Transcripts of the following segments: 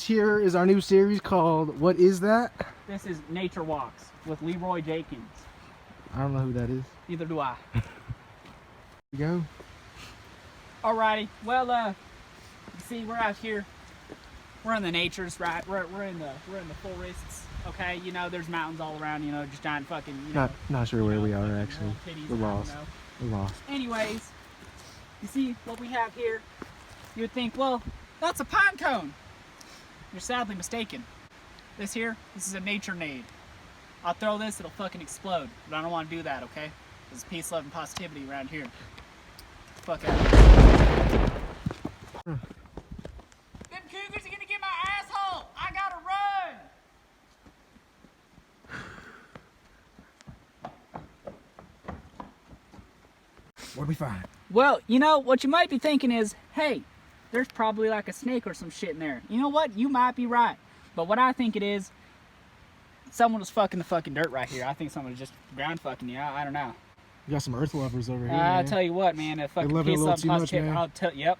here is our new series called What Is That? This is Nature Walks with Leroy Jenkins. I don't know who that is. Neither do I. Here we go. Alrighty, well, you see, we're out here. We're in the natures, right? We're in the forests. Okay, you know, there's mountains all around. You know, just giant fucking. You know, not sure where we are actually. We're lost. We're lost. Anyways, you see what we have here. You would think, well, that's a pine cone. You're sadly mistaken. This is a nature nade. I'll throw this, it'll fucking explode. But I don't want to do that, okay? There's peace, love, and positivity around here. Fuck out. Them cougars are gonna get my asshole! I gotta run! What'd we find? Well, you know, what you might be thinking is, hey, there's probably like a snake or some shit in there. You know what? You might be right. But what I think it is, someone was fucking the fucking dirt right here. I think someone was just ground fucking you. I don't know. You got some earth lovers over here. I'll tell you what, man. If fucking love it a peace, little love, too much, positivity, man. I'll tell. Yep.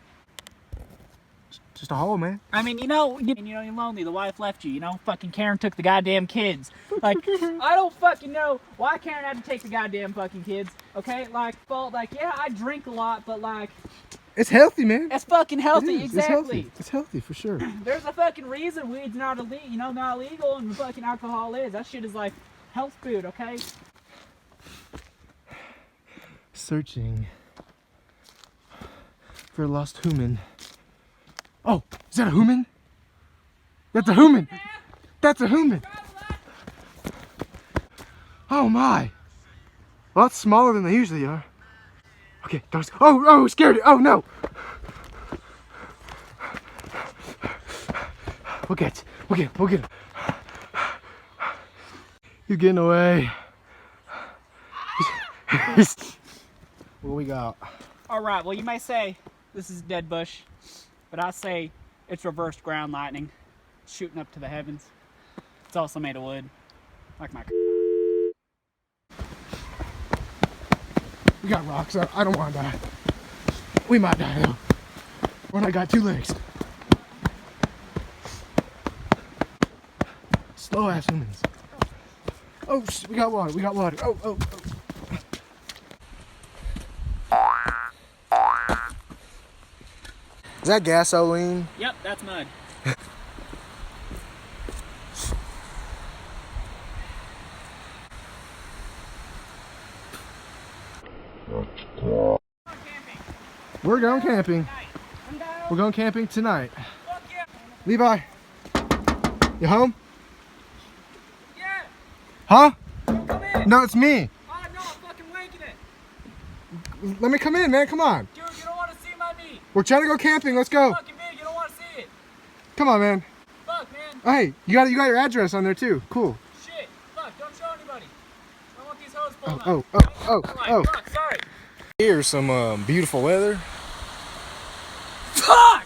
Just a hole, man. I mean, you're lonely. The wife left you. You know, fucking Karen took the goddamn kids. Like, I don't fucking know why Karen had to take the goddamn fucking kids. Okay, like, yeah, I drink a lot, but like, it's healthy, man. it's fucking healthy. It is. Exactly. It's healthy for sure. There's a fucking reason weed's not illegal, not illegal, and fucking alcohol is. That shit is like health food, okay? Searching for a lost Hooman. Oh, is that a Hooman? That's a Hooman. That's a Hooman. Oh my. Well, that's smaller than they usually are. Okay, don't. Oh, scared it. Oh no. We'll get him. He's getting away. What we got? All right. Well, you may say this is a dead bush, but I say it's reversed ground lightning, shooting up to the heavens. It's also made of wood, like my. We got rocks. I don't want to die. We might die though. When I got 2 legs. Slow ass humans. Oh, we got water. Oh. Is that gasoline? Yep, that's mud. We're going camping. We're going camping tonight. Levi, you home? Yeah. Huh? Come in. No, it's me. Oh no, I'm fucking wanking it. Let me come in, man. Come on. Dude, you don't want to see my meat. We're trying to go camping. Let's go. Fucking big, you don't want to see it. Come on, man. Fuck, man. Hey, you got your address on there too. Cool. Shit. Fuck, don't show anybody. I don't want these hoes pulling up. Oh. Fuck, sorry. Here's some beautiful weather. Fuck!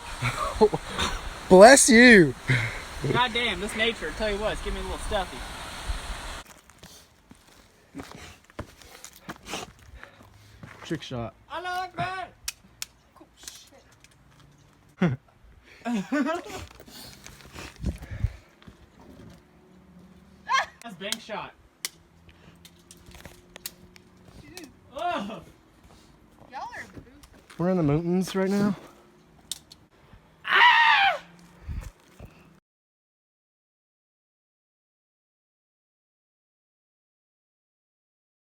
Bless you. God damn, this nature, tell you what, it's giving me a little stuffy. Trick shot. I like that! Oh, shit. That's bank shot. Oh. Y'all are We're in the mountains right now.